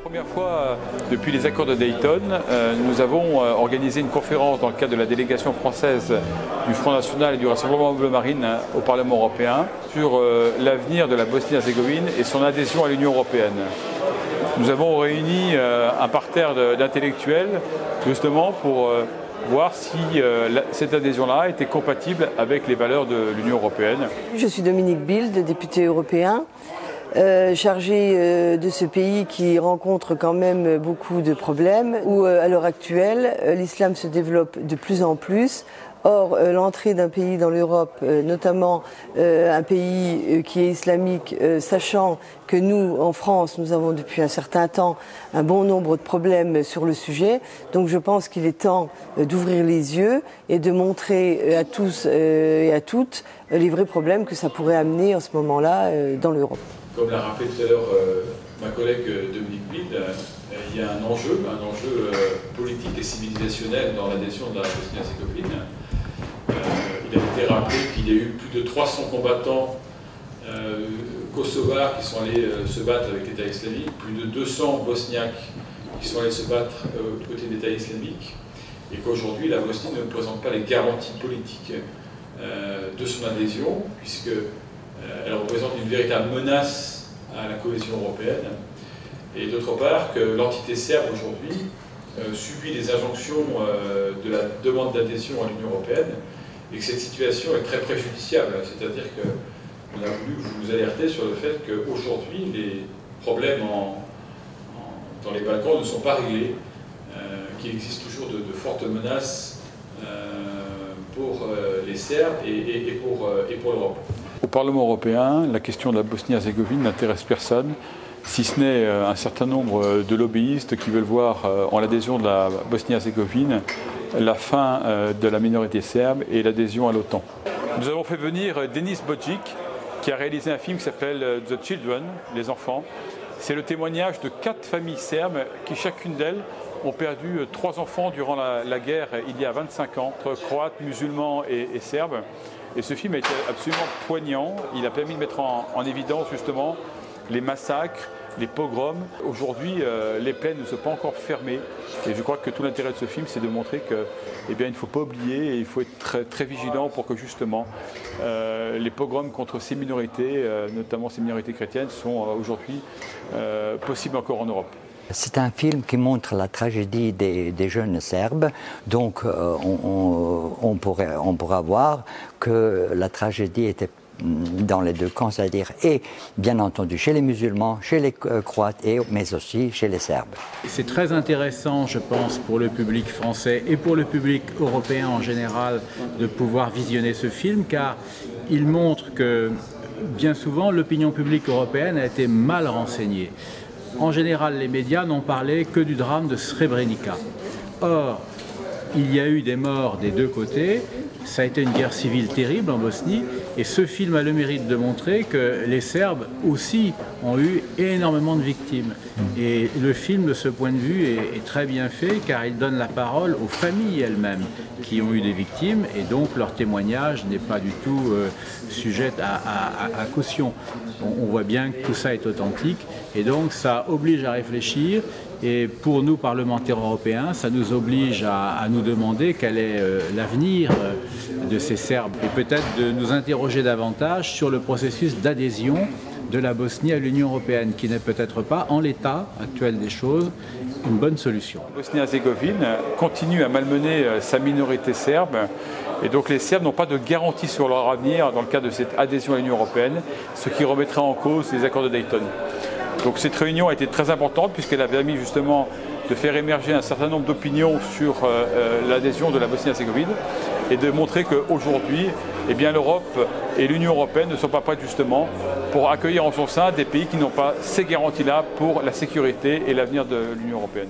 Première fois depuis les accords de Dayton, nous avons organisé une conférence dans le cadre de la délégation française du Front National et du Rassemblement Bleu Marine au Parlement européen sur l'avenir de la Bosnie-Herzégovine et son adhésion à l'Union européenne. Nous avons réuni un parterre d'intellectuels justement pour voir si cette adhésion-là était compatible avec les valeurs de l'Union européenne. Je suis Dominique Bilde, député européen. Chargé de ce pays qui rencontre quand même beaucoup de problèmes, où à l'heure actuelle l'islam se développe de plus en plus. Or, l'entrée d'un pays dans l'Europe, notamment un pays qui est islamique, sachant que nous, en France, nous avons depuis un certain temps un bon nombre de problèmes sur le sujet. Donc je pense qu'il est temps d'ouvrir les yeux et de montrer à tous et à toutes les vrais problèmes que ça pourrait amener en ce moment-là dans l'Europe. Comme l'a rappelé tout à l'heure ma collègue Dominique Bilde, il y a un enjeu politique et civilisationnel dans l'adhésion de la Bosnie-Herzégovine. Il a été rappelé qu'il y a eu plus de 300 combattants kosovars qui sont allés se battre avec l'État islamique, plus de 200 bosniaques qui sont allés se battre du côté de l'État islamique, et qu'aujourd'hui la Bosnie ne présente pas les garanties politiques de son adhésion, puisque elle représente une véritable menace à la cohésion européenne, et d'autre part que l'entité serbe aujourd'hui subit les injonctions de la demande d'adhésion à l'Union européenne, et que cette situation est très préjudiciable. C'est-à-dire qu'on a voulu vous alerter sur le fait qu'aujourd'hui les problèmes dans les Balkans ne sont pas réglés, qu'il existe toujours de fortes menaces pour les Serbes et pour l'Europe. Au Parlement européen, la question de la Bosnie-Herzégovine n'intéresse personne, si ce n'est un certain nombre de lobbyistes qui veulent voir en l'adhésion de la Bosnie-Herzégovine la fin de la minorité serbe et l'adhésion à l'OTAN. Nous avons fait venir Denis Bojic, qui a réalisé un film qui s'appelle The Children, les enfants. C'est le témoignage de 4 familles serbes qui, chacune d'elles, ont perdu 3 enfants durant la guerre il y a 25 ans, entre croates, musulmans et serbes. Et ce film a été absolument poignant. Il a permis de mettre en évidence justement les massacres, les pogroms. Aujourd'hui, les plaines ne sont pas encore fermées. Et je crois que tout l'intérêt de ce film, c'est de montrer qu'il ne faut pas oublier et il faut être très, très vigilant pour que justement les pogroms contre ces minorités, notamment ces minorités chrétiennes, sont aujourd'hui possibles encore en Europe. C'est un film qui montre la tragédie des jeunes Serbes, donc on pourra voir que la tragédie était dans les deux camps, c'est-à-dire et bien entendu chez les musulmans, chez les croates, mais aussi chez les Serbes. C'est très intéressant, je pense, pour le public français et pour le public européen en général de pouvoir visionner ce film, car il montre que bien souvent l'opinion publique européenne a été mal renseignée. En général, les médias n'ont parlé que du drame de Srebrenica. Or, il y a eu des morts des deux côtés, ça a été une guerre civile terrible en Bosnie, et ce film a le mérite de montrer que les Serbes aussi ont eu énormément de victimes. Et le film, de ce point de vue, est très bien fait, car il donne la parole aux familles elles-mêmes qui ont eu des victimes, et donc leur témoignage n'est pas du tout sujet à caution. On voit bien que tout ça est authentique, et donc ça oblige à réfléchir. Et pour nous, parlementaires européens, ça nous oblige à nous demander quel est l'avenir de ces Serbes et peut-être de nous interroger davantage sur le processus d'adhésion de la Bosnie à l'Union européenne, qui n'est peut-être pas, en l'état actuel des choses, une bonne solution. La Bosnie-Herzégovine continue à malmener sa minorité serbe, et donc les Serbes n'ont pas de garantie sur leur avenir dans le cadre de cette adhésion à l'Union européenne, ce qui remettrait en cause les accords de Dayton. Donc cette réunion a été très importante puisqu'elle a permis justement de faire émerger un certain nombre d'opinions sur l'adhésion de la Bosnie-Herzégovine et de montrer qu'aujourd'hui, l'Europe et l'Union européenne ne sont pas prêtes justement pour accueillir en son sein des pays qui n'ont pas ces garanties-là pour la sécurité et l'avenir de l'Union européenne.